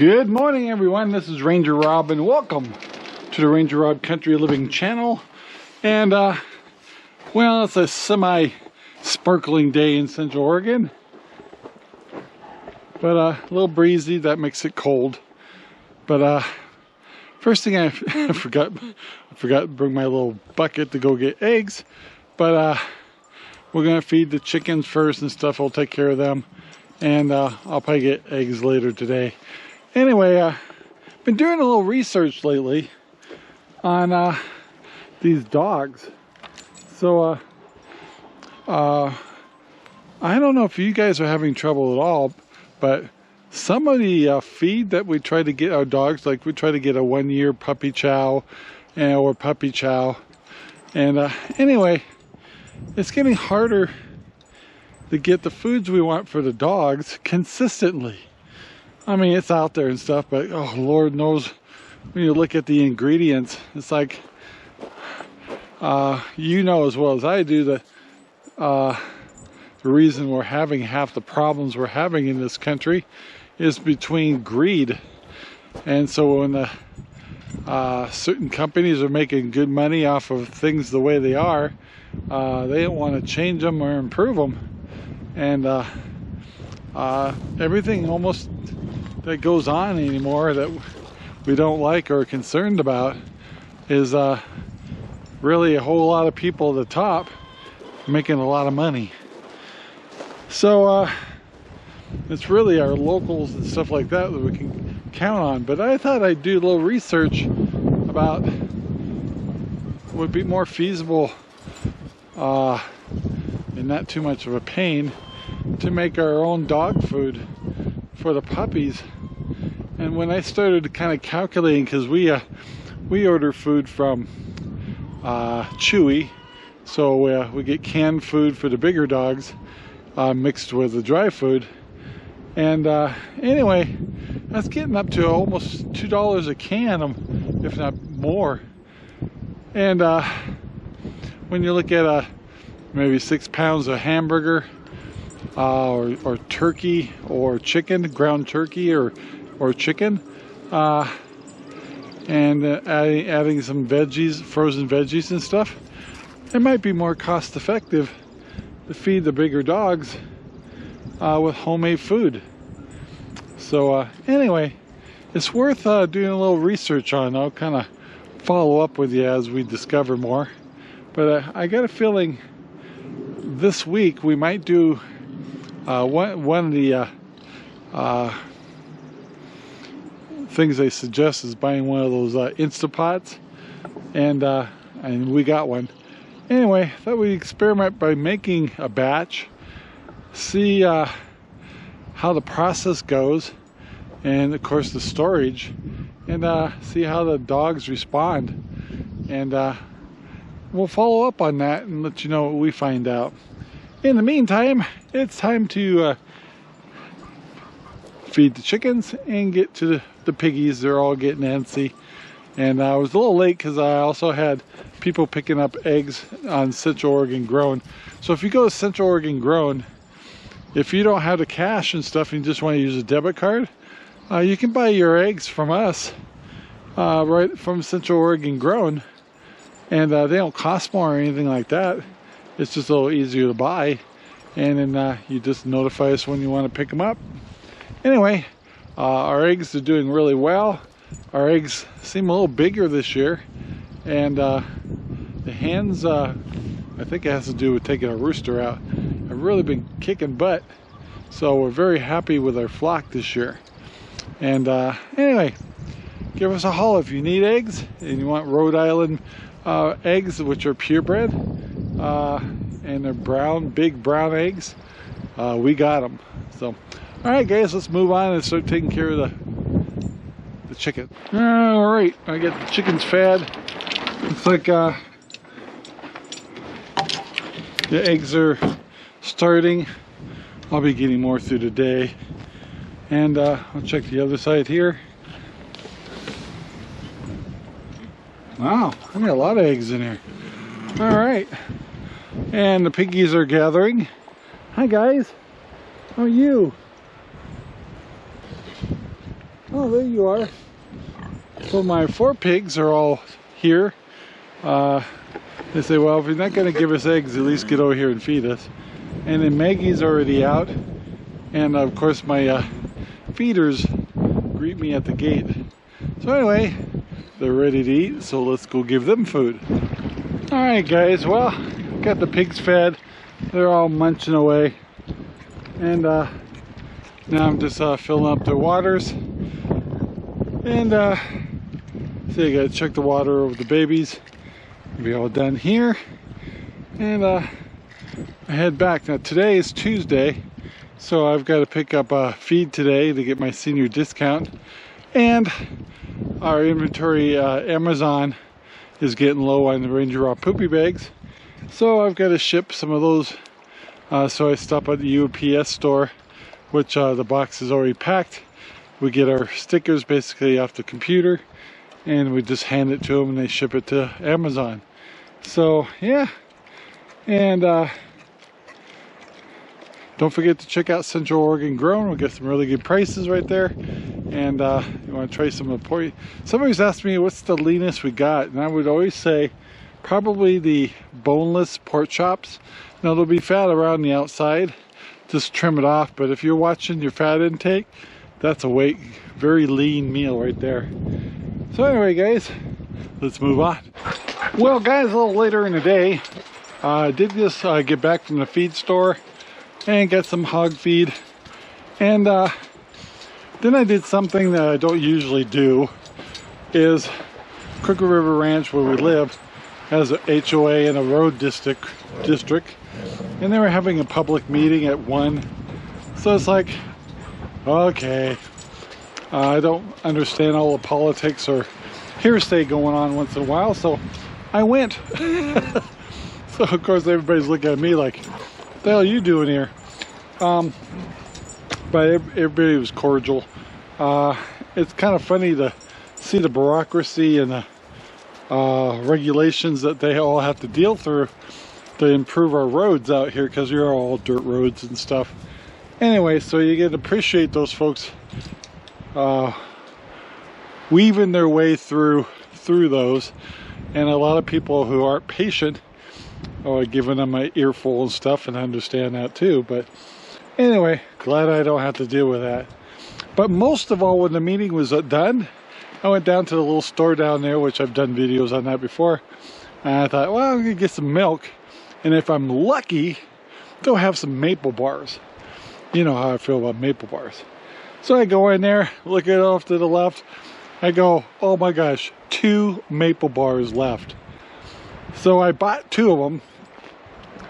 Good morning, everyone. This is RangerRob, and welcome to the RangerRob Country Living channel. And well, it's a semi-sparkling day in Central Oregon, but a little breezy. That makes it cold. But first thing I forgot to bring my little bucket to go get eggs. But we're gonna feed the chickens first and stuff. I'll take care of them, and I'll probably get eggs later today. Anyway, been doing a little research lately on these dogs. So I don't know if you guys are having trouble at all, but some of the feed that we try to get our dogs, like we try to get a 1-year puppy chow or puppy chow, and anyway, it's getting harder to get the foods we want for the dogs consistently. I mean, it's out there and stuff, but oh, Lord knows, when you look at the ingredients, it's like, you know as well as I do that the reason we're having half the problems we're having in this country is between greed. And so when the certain companies are making good money off of things the way they are, they don't want to change them or improve them. And everything almost that goes on anymore that we don't like or are concerned about is really a whole lot of people at the top making a lot of money. So it's really our locals and stuff like that that we can count on. But I thought I'd do a little research about what would be more feasible and not too much of a pain to make our own dog food for the puppies. And when I started kind of calculating, because we order food from Chewy, so we get canned food for the bigger dogs mixed with the dry food. And anyway, that's getting up to almost $2 a can, if not more. And when you look at maybe 6 pounds of hamburger, or turkey or chicken, ground turkey or chicken, and adding some veggies, frozen veggies and stuff, it might be more cost effective to feed the bigger dogs with homemade food. So anyway, it's worth doing a little research on. I'll kind of follow up with you as we discover more. But I got a feeling this week we might do one of the things they suggest is buying one of those Instapots, and we got one. Anyway, thought we'd experiment by making a batch, see how the process goes, and of course the storage, and see how the dogs respond, and we'll follow up on that and let you know what we find out. In the meantime, it's time to feed the chickens and get to the piggies. They're all getting antsy. And I was a little late because I also had people picking up eggs on Central Oregon Grown. So if you go to Central Oregon Grown, if you don't have the cash and stuff and you just want to use a debit card, you can buy your eggs from us right from Central Oregon Grown. And they don't cost more or anything like that. It's just a little easier to buy, and then you just notify us when you want to pick them up. Anyway, our eggs are doing really well. Our eggs seem a little bigger this year, and the hens, I think it has to do with taking a rooster out, have really been kicking butt. So we're very happy with our flock this year. And anyway, give us a holler if you need eggs and you want Rhode Island eggs, which are purebred. And they're brown, big brown eggs. We got them. So, all right, guys, let's move on and start taking care of the chicken. All right, I got the chickens fed. Looks like the eggs are starting. I'll be getting more through the day, and I'll check the other side here. Wow, I got a lot of eggs in here. All right. And the piggies are gathering. Hi guys, how are you? Oh, Oh, there you are. So my 4 pigs are all here. They say, well, if you're not going to give us eggs, at least get over here and feed us. And then Maggie's already out. And of course my feeders greet me at the gate. So anyway, they're ready to eat, so let's go give them food. Alright guys, well, got the pigs fed. They're all munching away. And now I'm just filling up their waters. And see, I gotta check the water over the babies. Be all done here. And I head back. Now today is Tuesday, so I've got to pick up a feed today to get my senior discount. And our inventory, Amazon, is getting low on the RangerRob poopy bags. So I've got to ship some of those. So I stop at the UPS store, which the box is already packed. We get our stickers basically off the computer, and we just hand it to them and they ship it to Amazon. So yeah, and don't forget to check out Central Oregon Grown. We'll get some really good prices right there. And you want to try some of the pork. Somebody's asked me what's the leanest we got, and I would always say probably the boneless pork chops. Now they'll be fat around the outside, just trim it off. But if you're watching your fat intake, that's a very lean meal right there. So anyway guys, let's move on. Well guys, a little later in the day, I did just get back from the feed store and get some hog feed. And then I did something that I don't usually do. Is Crooked River Ranch, where we live, has a HOA and a road district, and they were having a public meeting at 1. So it's like, okay, I don't understand all the politics or hearsay going on once in a while, so I went. So of course everybody's looking at me like, what the hell are you doing here? But everybody was cordial. It's kind of funny to see the bureaucracy and the regulations that they all have to deal through to improve our roads out here, because we're all dirt roads and stuff. Anyway, so you get to appreciate those folks weaving their way through those, and a lot of people who aren't patient are giving them an earful and stuff, and I understand that too. But anyway, glad I don't have to deal with that. But most of all, when the meeting was done, I went down to the little store down there, which I've done videos on that before, and I thought, well, I'm gonna get some milk, and if I'm lucky, they'll have some maple bars. You know how I feel about maple bars. So I go in there, look at it off to the left, I go, oh my gosh, 2 maple bars left. So I bought 2 of them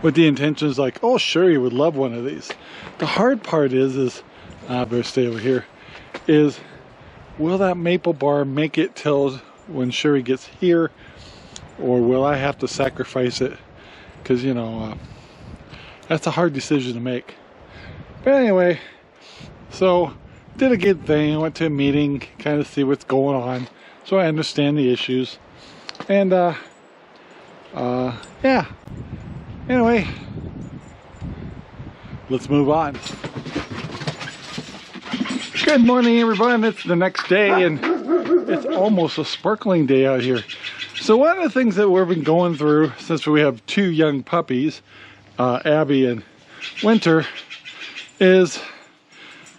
with the intentions like, oh, Sherry would love one of these. The hard part is I better stay over here, is will that maple bar make it till when Sherry gets here, or will I have to sacrifice it? Because, you know, that's a hard decision to make. But anyway, so did a good thing. I went to a meeting, kind of see what's going on, so I understand the issues. And yeah, anyway, let's move on. Good morning everyone, it's the next day and it's almost a sparkling day out here. So one of the things that we've been going through, since we have 2 young puppies, Abby and Winter, is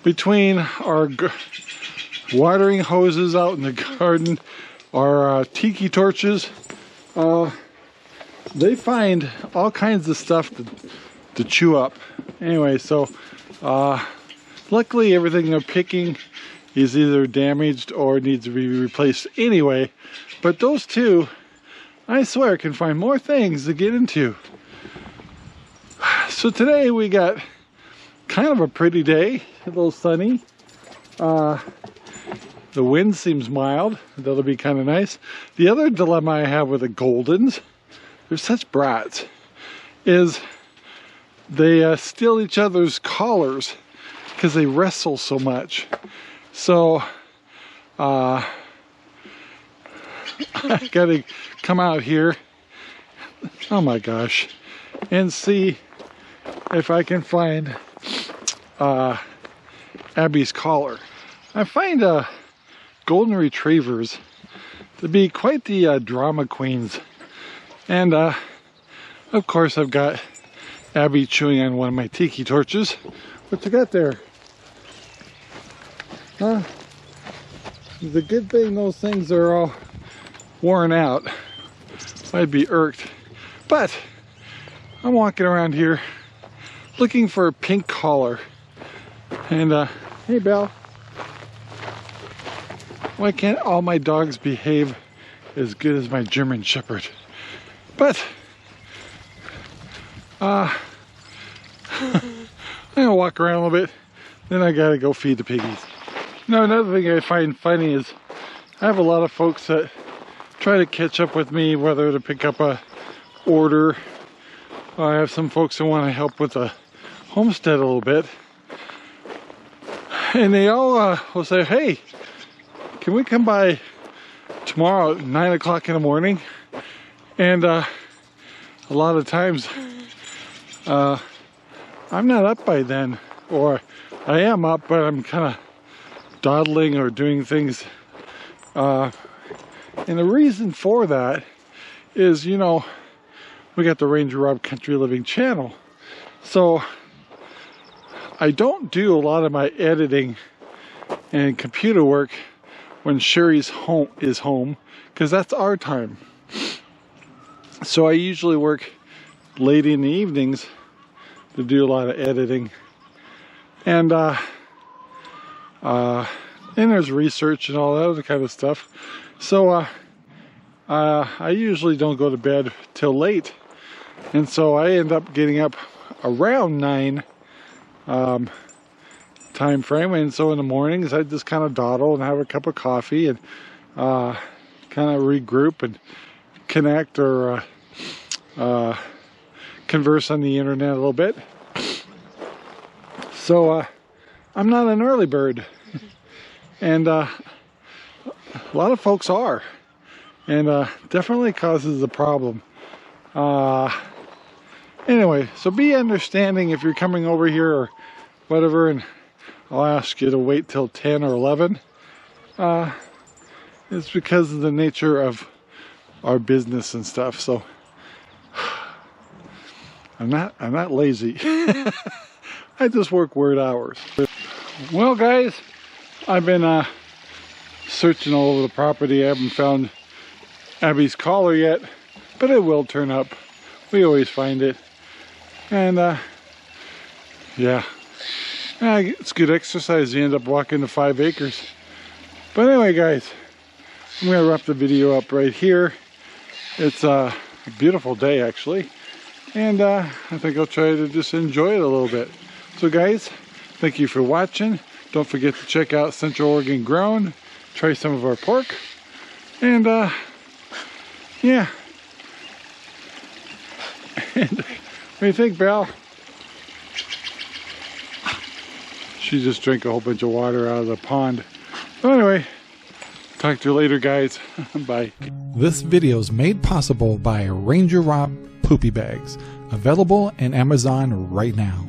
between our watering hoses out in the garden, our tiki torches, they find all kinds of stuff to chew up. Anyway, so luckily everything they're picking is either damaged or needs to be replaced anyway. But those 2, I swear, can find more things to get into. So today we got kind of a pretty day, a little sunny. The wind seems mild. That'll be kind of nice. The other dilemma I have with the Goldens, they're such brats, is they steal each other's collars because they wrestle so much. So I gotta come out here, oh my gosh, and see if I can find Abby's collar. I find golden retrievers to be quite the drama queens. And of course I've got Abby chewing on one of my tiki torches. What you got there? Huh? The good thing those things are all worn out. I'd be irked. But I'm walking around here looking for a pink collar. And hey Belle. Why can't all my dogs behave as good as my German Shepherd? But I'm gonna walk around a little bit, then I gotta go feed the piggies. Now, another thing I find funny is I have a lot of folks that try to catch up with me, whether to pick up a order. I have some folks that want to help with the homestead a little bit, and they all will say, hey, can we come by tomorrow at 9 o'clock in the morning? And a lot of times I'm not up by then, or I am up, but I'm kind of dawdling or doing things. And the reason for that is, you know, we got the RangerRob Country Living channel. So I don't do a lot of my editing and computer work when Sherry's is home, because that's our time. So I usually work late in the evenings to do a lot of editing. And there's research and all that other kind of stuff. So I usually don't go to bed till late. And so I end up getting up around 9 time frame. And so in the mornings I just kind of dawdle and have a cup of coffee and kind of regroup and connect or converse on the internet a little bit. So I'm not an early bird, and a lot of folks are, and definitely causes a problem. Anyway, so be understanding if you're coming over here or whatever, and I'll ask you to wait till 10 or 11. It's because of the nature of our business and stuff. So I'm not lazy. I just work weird hours. Well guys, I've been searching all over the property. I haven't found Abby's collar yet, but it will turn up. We always find it. And yeah, it's good exercise. You end up walking the 5 acres. But anyway guys, I'm gonna wrap the video up right here. It's a beautiful day actually, and I think I'll try to just enjoy it a little bit. So guys, thank you for watching. Don't forget to check out Central Oregon Grown, try some of our pork, and yeah. And what do you think, Belle? She just drank a whole bunch of water out of the pond. So anyway, talk to you later guys. Bye. This video is made possible by RangerRob Poopy Bags, available in Amazon right now.